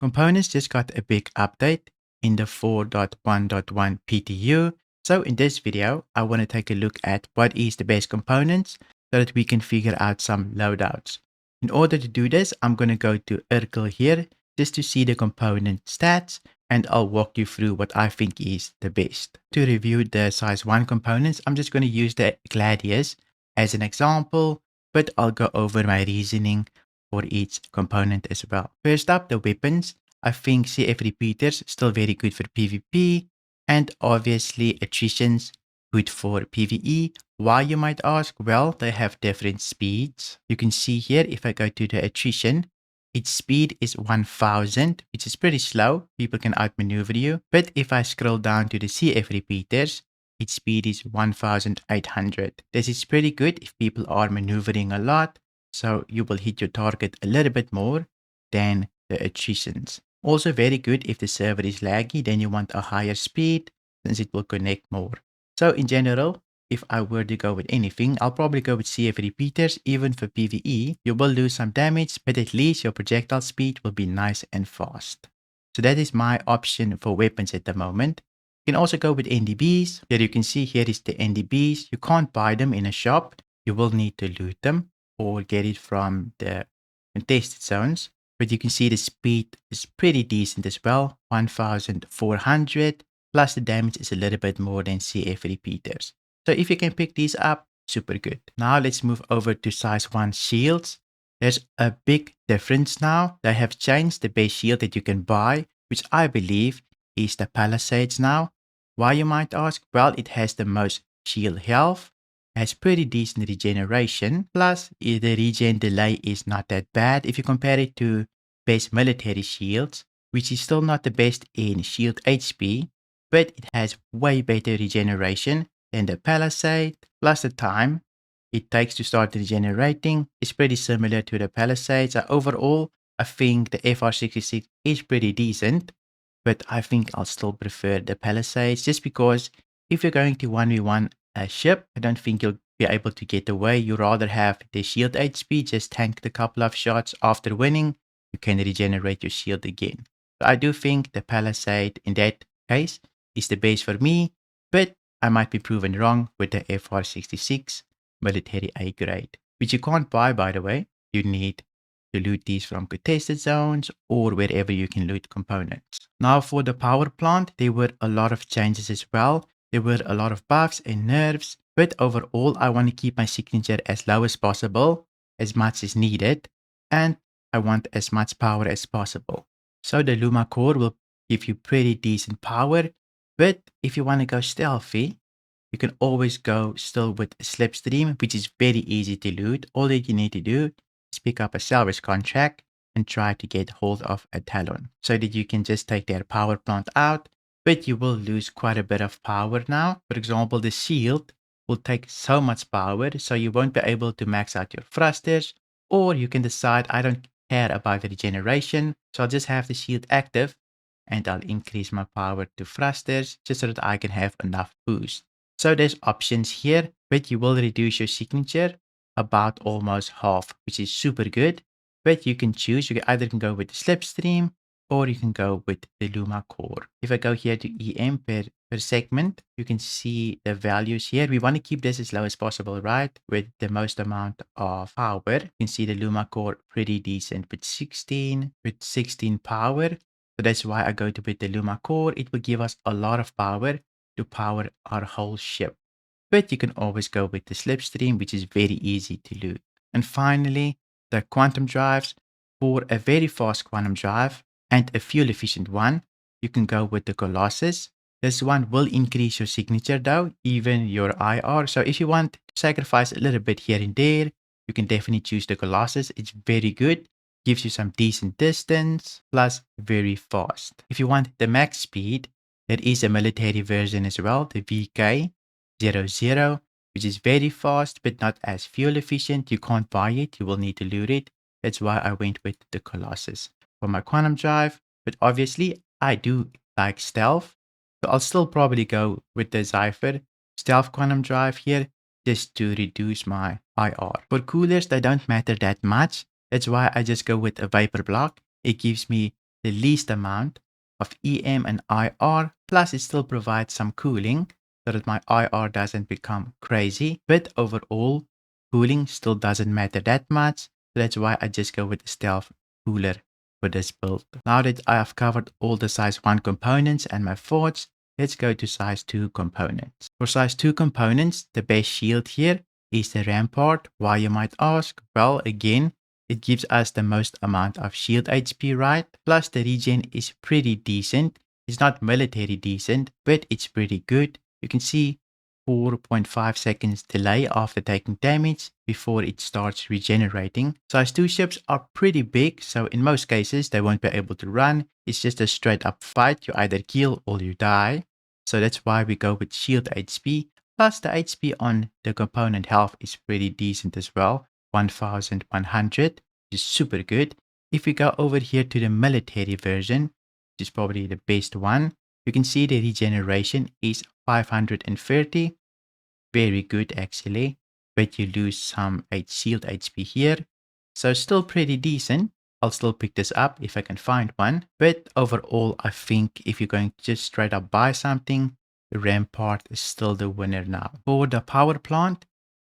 Components just got a big update in the 4.1.1 PTU. So in this video, I want to take a look at what is the best components so that we can figure out some loadouts. In order to do this, I'm going to go to Urkel here just to see the component stats, and I'll walk you through what I think is the best. To review the size 1 components, I'm just going to use the Gladius as an example, but I'll go over my reasoning for each component as well. First up, the weapons. I think CF repeaters still very good for PvP, and obviously attritions good for PvE. Why, you might ask? Well, they have different speeds. You can see here, if I go to the attrition, its speed is 1000, which is pretty slow. People can outmaneuver you. But if I scroll down to the CF repeaters, its speed is 1800. This is pretty good if people are maneuvering a lot, so you will hit your target a little bit more than the attritions. Also very good if the server is laggy, then you want a higher speed since it will connect more. So in general, if I were to go with anything, I'll probably go with CF repeaters. Even for PvE, you will lose some damage, but at least your projectile speed will be nice and fast. So that is my option for weapons at the moment. You can also go with NDBs. Here you can see here is the NDBs. You can't buy them in a shop. You will need to loot them or get it from the contested zones. But you can see the speed is pretty decent as well, 1400, plus the damage is a little bit more than CF repeaters. So if you can pick these up, super good. Now let's move over to size 1 shields. There's a big difference now. They have changed the base shield that you can buy, which I believe is the Palisades now. Why, you might ask? Well, it has the most shield health, has pretty decent regeneration, plus the regen delay is not that bad if you compare it to base military shields, which is still not the best in shield HP, but it has way better regeneration than the Palisade, plus the time it takes to start regenerating is pretty similar to the Palisades. So overall, I think the FR66 is pretty decent, but I think I'll still prefer the Palisades just because if you're going to 1v1 a ship, I don't think you'll be able to get away. You rather have the shield HP, just tank a couple of shots after winning, you can regenerate your shield again. So I do think the Palisade in that case is the base for me, but I might be proven wrong with the FR66 military A grade, which you can't buy, by the way. You need to loot these from contested zones or wherever you can loot components. Now for the power plant, there were a lot of changes as well. There were a lot of buffs and nerfs, but overall I want to keep my signature as low as possible, as much as needed, and I want as much power as possible. So the Luma core will give you pretty decent power, but if you want to go stealthy, you can always go still with a slipstream, which is very easy to loot. All that you need to do is pick up a salvage contract and try to get hold of a Talon so that you can just take their power plant out, but you will lose quite a bit of power now. For example, the shield will take so much power, so you won't be able to max out your thrusters, or you can decide I don't care about the regeneration, so I'll just have the shield active and I'll increase my power to thrusters just so that I can have enough boost. So there's options here, but you will reduce your signature about almost half, which is super good. But you can choose, you either can go with the slipstream or you can go with the Luma core. If I go here to EM per segment, you can see the values here. We want to keep this as low as possible, right? With the most amount of power. You can see the Luma core pretty decent with 16 power. So that's why I go to with the Luma core. It will give us a lot of power to power our whole ship. But you can always go with the slipstream, which is very easy to loot. And finally, the quantum drives. For a very fast quantum drive and a fuel efficient one, you can go with the Colossus. This one will increase your signature though, even your IR. So if you want to sacrifice a little bit here and there, you can definitely choose the Colossus. It's very good, gives you some decent distance, plus very fast. If you want the max speed, there is a military version as well, the VK00, which is very fast but not as fuel efficient. You can't buy it, you will need to loot it. That's why I went with the Colossus for my quantum drive. But obviously, I do like stealth, so I'll still probably go with the Cypher stealth quantum drive here just to reduce my IR. For coolers, they don't matter that much. That's why I just go with a Vapor block. It gives me the least amount of EM and IR, plus it still provides some cooling so that my IR doesn't become crazy. But overall, cooling still doesn't matter that much. So that's why I just go with the stealth cooler for this build. Now that I have covered all the size 1 components and my forts, let's go to size 2 components. For size 2 components, the base shield here is the rampart. Why, you might ask? Well, again, it gives us the most amount of shield HP, right? Plus the regen is pretty decent. It's not military decent, but it's pretty good. You can see 4.5 seconds delay after taking damage before it starts regenerating. Size 2 ships are pretty big, so in most cases they won't be able to run. It's just a straight up fight. You either kill or you die. So that's why we go with shield HP. Plus the HP on the component health is pretty decent as well. 1100, which is super good. If we go over here to the military version, which is probably the best one, you can see the regeneration is 530. Very good actually, but you lose some shield HP here. So still pretty decent. I'll still pick this up if I can find one. But overall, I think if you're going to just straight up buy something, the Rampart is still the winner now. For the power plant,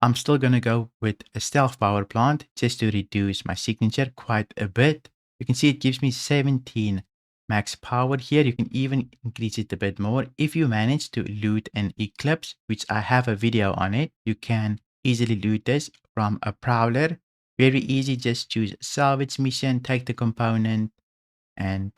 I'm still going to go with a stealth power plant just to reduce my signature quite a bit. You can see it gives me 17 max power here. You can even increase it a bit more. If you manage to loot an Eclipse, which I have a video on it, you can easily loot this from a Prowler. Very easy, just choose salvage mission, take the component, and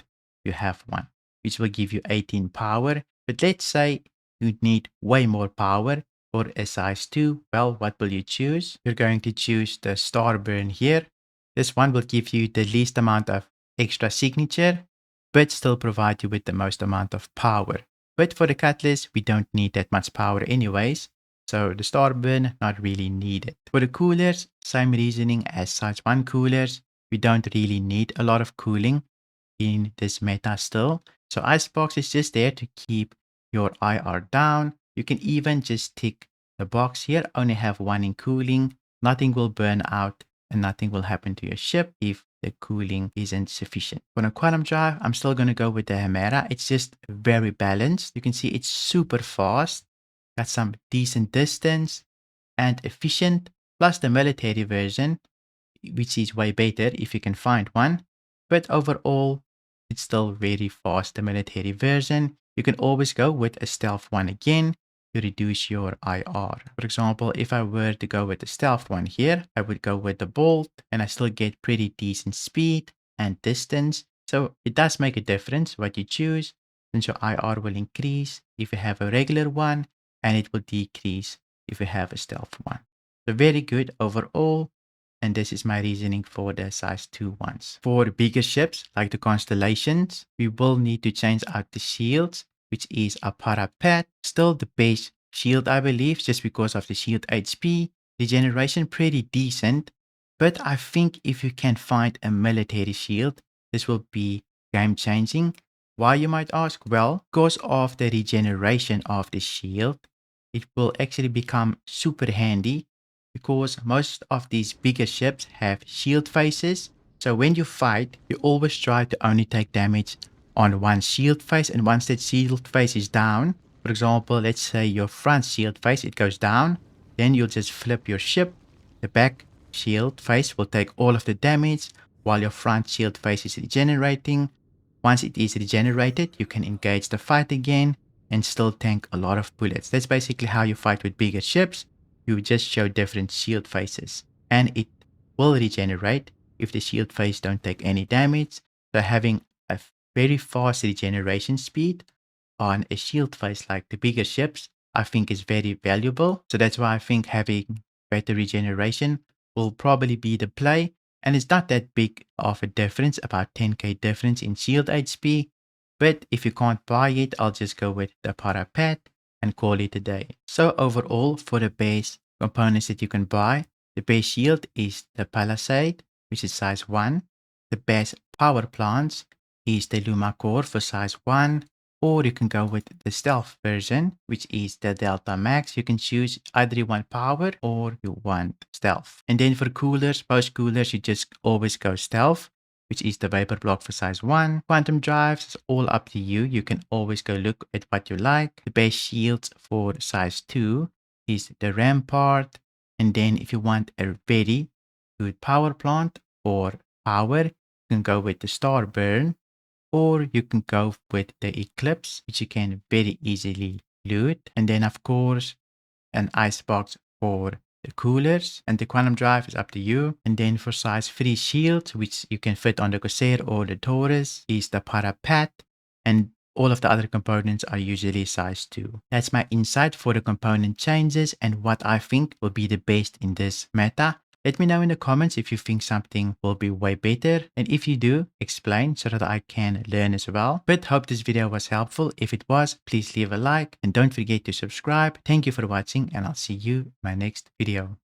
you have one, which will give you 18 power. But let's say you need way more power for a size 2. Well, what will you choose? You're going to choose the Star Burn here. This one will give you the least amount of extra signature, but still provide you with the most amount of power. But for the Cutlass, we don't need that much power anyways. So the Star Burn, not really needed. For the coolers, same reasoning as size 1 coolers. We don't really need a lot of cooling in this meta still. So Icebox is just there to keep your IR down. You can even just tick the box here, only have 1 in cooling. Nothing will burn out and nothing will happen to your ship if the cooling isn't sufficient. For the Quantum Drive, I'm still going to go with the Hemera. It's just very balanced. You can see it's super fast, got some decent distance and efficient, plus the military version, which is way better if you can find one. But overall, it's still very fast, the military version. You can always go with a stealth one again to reduce your IR. For example, if I were to go with the stealth one here, I would go with the Bolt and I still get pretty decent speed and distance. So it does make a difference what you choose, since your IR will increase if you have a regular one and it will decrease if you have a stealth one. So very good overall. And this is my reasoning for the size 2 ones. For bigger ships like the Constellations, we will need to change out the shields, which is a parapet. Still the base shield, I believe, just because of the shield HP. Regeneration pretty decent, but I think if you can find a military shield, this will be game changing. Why, you might ask? Well, because of the regeneration of the shield, it will actually become super handy because most of these bigger ships have shield faces. So when you fight, you always try to only take damage on one shield face, and once that shield face is down, for example, let's say your front shield face, it goes down, then you'll just flip your ship. The back shield face will take all of the damage while your front shield face is regenerating. Once it is regenerated, you can engage the fight again and still tank a lot of bullets. That's basically how you fight with bigger ships. You just show different shield faces and it will regenerate if the shield face don't take any damage. So having a very fast regeneration speed on a shield face like the bigger ships, I think is very valuable. So that's why I think having better regeneration will probably be the play. And it's not that big of a difference, about 10k difference in shield HP. But if you can't buy it, I'll just go with the parapet and call it a day. So overall, for the base components that you can buy, the base shield is the Palisade, which is size 1. The best power plants is the Luma Core for size 1. Or you can go with the stealth version, which is the Delta Max. You can choose either you want power or you want stealth. And then for coolers, most coolers, you just always go stealth. which is the vapor block for size 1. Quantum drives is all up to you. You can always go look at what you like. The base shields for size 2 is the Rampart. And then if you want a very good power plant or power, you can go with the Starburn, or you can go with the Eclipse, which you can very easily loot. And then of course an icebox for the coolers, and the quantum drive is up to you. And then for size 3 shields, which you can fit on the Corsair or the Taurus, is the Parapat, and all of the other components are usually size 2. That's my insight for the component changes and what I think will be the best in this meta. Let me know in the comments if you think something will be way better, and if you do, explain so that I can learn as well. But hope this video was helpful. If it was, please leave a like and don't forget to subscribe. Thank you for watching, and I'll see you in my next video.